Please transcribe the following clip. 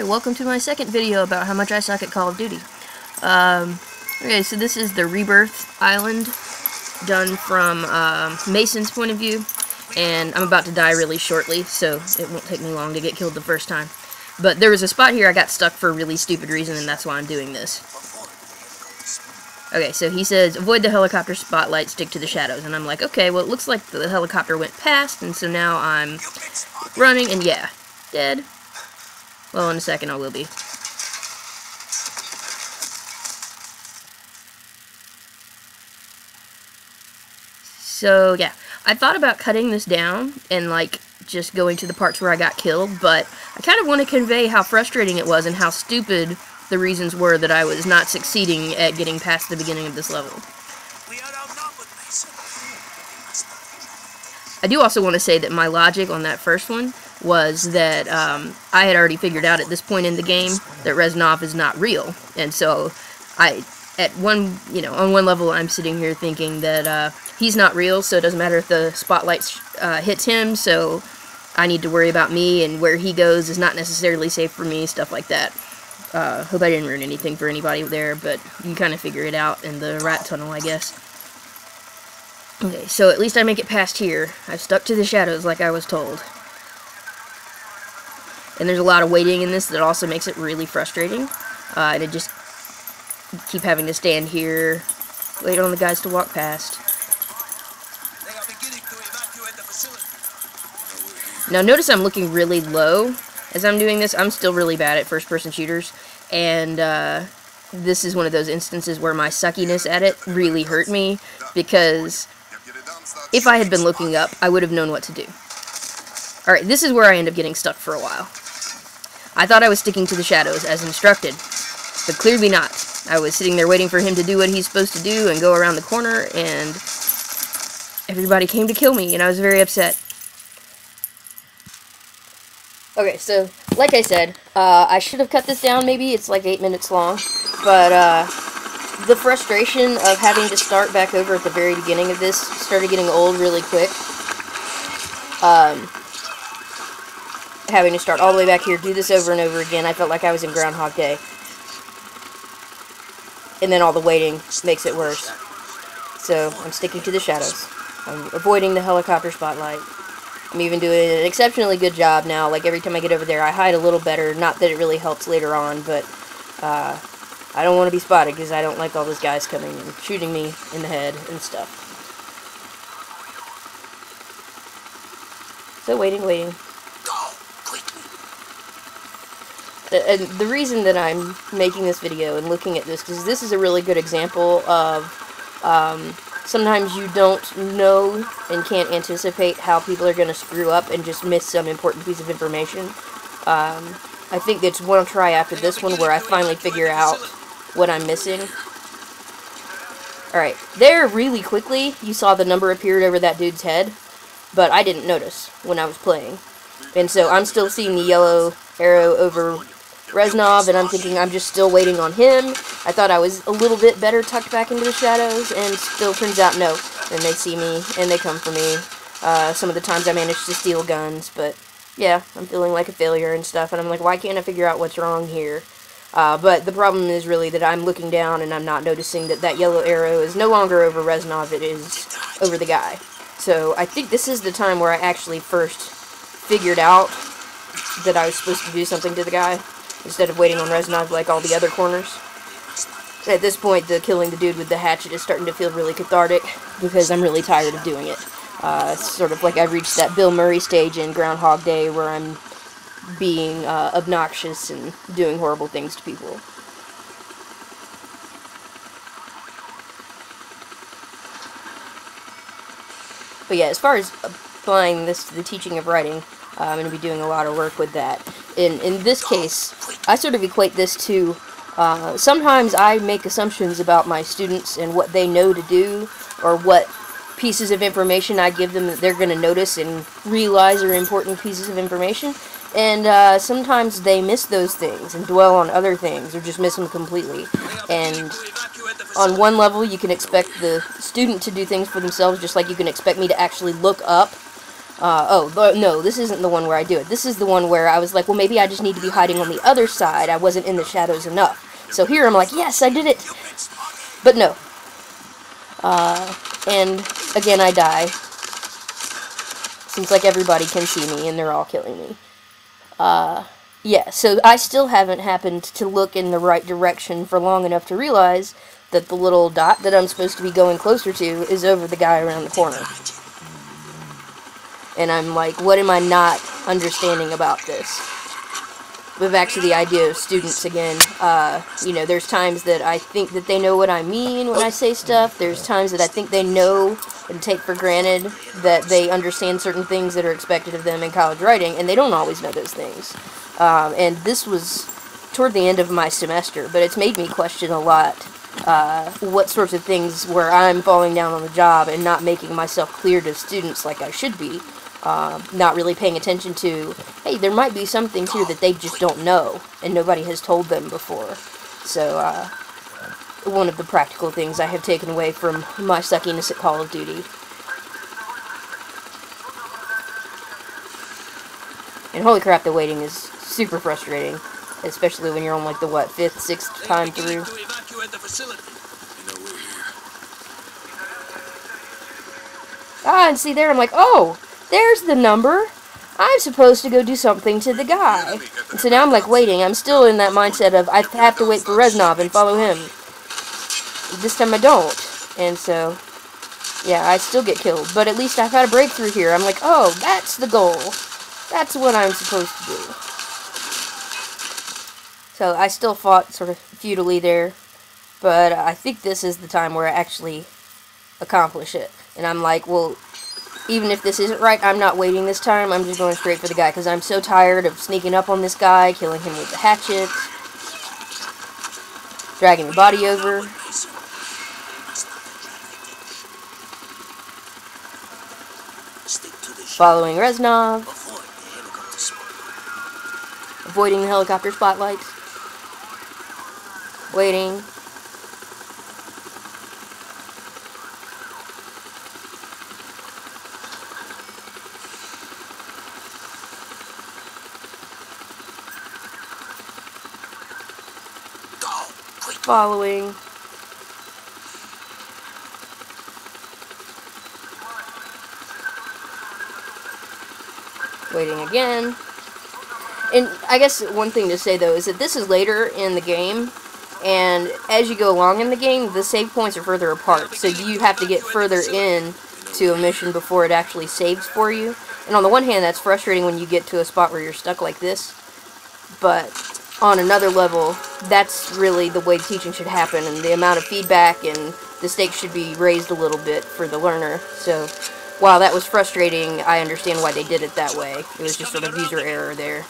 Alright, welcome to my second video about how much I suck at Call of Duty. Okay, so this is the Rebirth Island, done from Mason's point of view, and I'm about to die really shortly, so it won't take me long to get killed the first time. But there was a spot here I got stuck for a really stupid reason, and that's why I'm doing this. Okay, so he says, avoid the helicopter spotlight, stick to the shadows, and I'm like, okay, well it looks like the helicopter went past, and so now I'm running, and yeah, dead. Well, in a second I will be. So, yeah. I thought about cutting this down and, like, just going to the parts where I got killed, but I kind of want to convey how frustrating it was and how stupid the reasons were that I was not succeeding at getting past the beginning of this level. I do also want to say that my logic on that first one was that I had already figured out at this point in the game that Reznov is not real, and so on one level I'm sitting here thinking that he's not real, so it doesn't matter if the spotlight hits him, so I need to worry about me, and where he goes is not necessarily safe for me, stuff like that. Hope I didn't ruin anything for anybody there, but you kind of figure it out in the rat tunnel, I guess. Okay, so at least I make it past here. I've stuck to the shadows like I was told. And there's a lot of waiting in this that also makes it really frustrating. And it just keep having to stand here, wait on the guys to walk past. Now notice I'm looking really low as I'm doing this. I'm still really bad at first-person shooters, and this is one of those instances where my suckiness at it really hurt me, because if I had been looking up, I would have known what to do. Alright, this is where I end up getting stuck for a while. I thought I was sticking to the shadows as instructed, but clearly not. I was sitting there waiting for him to do what he's supposed to do and go around the corner, and everybody came to kill me, and I was very upset. Okay, so, like I said, I should have cut this down maybe. It's like 8 minutes long, but the frustration of having to start back over at the very beginning of this started getting old really quick. Having to start all the way back here, do this over and over again, I felt like I was in Groundhog Day. And then all the waiting makes it worse. So, I'm sticking to the shadows. I'm avoiding the helicopter spotlight. I'm even doing an exceptionally good job now. Like, every time I get over there, I hide a little better. Not that it really helps later on, but I don't want to be spotted because I don't like all those guys coming and shooting me in the head and stuff. So, waiting. And the reason that I'm making this video and looking at this, because this is a really good example of sometimes you don't know and can't anticipate how people are going to screw up and just miss some important piece of information. I think it's one try after this one where I finally figure out what I'm missing. Alright, there really quickly you saw the number appeared over that dude's head, but I didn't notice when I was playing. And so I'm still seeing the yellow arrow over Reznov, and I'm thinking I'm just still waiting on him. I thought I was a little bit better tucked back into the shadows, and still turns out no. And they see me, and they come for me. Some of the times I manage to steal guns, but yeah, I'm feeling like a failure and stuff, and I'm like, why can't I figure out what's wrong here? But the problem is really that I'm looking down, and I'm not noticing that that yellow arrow is no longer over Reznov, it is over the guy. So I think this is the time where I actually first figured out that I was supposed to do something to the guy, instead of waiting on Reznov like all the other corners. At this point, the killing the dude with the hatchet is starting to feel really cathartic, because I'm really tired of doing it. It's sort of like I've reached that Bill Murray stage in Groundhog Day where I'm being obnoxious and doing horrible things to people. But yeah, as far as applying this to the teaching of writing, I'm going to be doing a lot of work with that. In this case, I sort of equate this to, sometimes I make assumptions about my students and what they know to do, or what pieces of information I give them that they're going to notice and realize are important pieces of information, and sometimes they miss those things and dwell on other things, or just miss them completely. And on one level, you can expect the student to do things for themselves, just like you can expect me to actually look up No, this isn't the one where I do it. This is the one where I was like, well, maybe I just need to be hiding on the other side. I wasn't in the shadows enough. So here I'm like, yes, I did it. But no. And again, I die. Seems like everybody can see me, and they're all killing me. Yeah, so I still haven't happened to look in the right direction for long enough to realize that the little dot that I'm supposed to be going closer to is over the guy around the corner. And I'm like, what am I not understanding about this? But back to the idea of students again, you know, there's times that I think that they know what I mean when I say stuff. There's times that I think they know and take for granted that they understand certain things that are expected of them in college writing, and they don't always know those things. And this was toward the end of my semester, but it's made me question a lot what sorts of things where I'm falling down on the job and not making myself clear to students like I should be. Not really paying attention to, hey, there might be something here that they just don't know, and nobody has told them before. So, one of the practical things I have taken away from my suckiness at Call of Duty. And holy crap, the waiting is super frustrating, especially when you're on, like, the, what, 5th, 6th time through. Ah, and see there, I'm like, oh! There's the number. I'm supposed to go do something to the guy. And so now I'm like waiting. I'm still in that mindset of I have to wait for Reznov and follow him. This time I don't. And so, yeah, I still get killed. But at least I've had a breakthrough here. I'm like, oh, that's the goal. That's what I'm supposed to do. So I still fought sort of futilely there. But I think this is the time where I actually accomplish it. And I'm like, well, even if this isn't right, I'm not waiting this time. I'm just going straight for the guy, because I'm so tired of sneaking up on this guy, killing him with the hatchet, dragging the body over. Following Reznov. Avoiding the helicopter spotlights. Waiting. Following. Waiting again. And I guess one thing to say though is that this is later in the game, and as you go along in the game, the save points are further apart, so you have to get further in to a mission before it actually saves for you. And on the one hand, that's frustrating when you get to a spot where you're stuck like this, but on another level, that's really the way teaching should happen, and the amount of feedback and the stakes should be raised a little bit for the learner. So, while that was frustrating, I understand why they did it that way. It was just sort of user error there.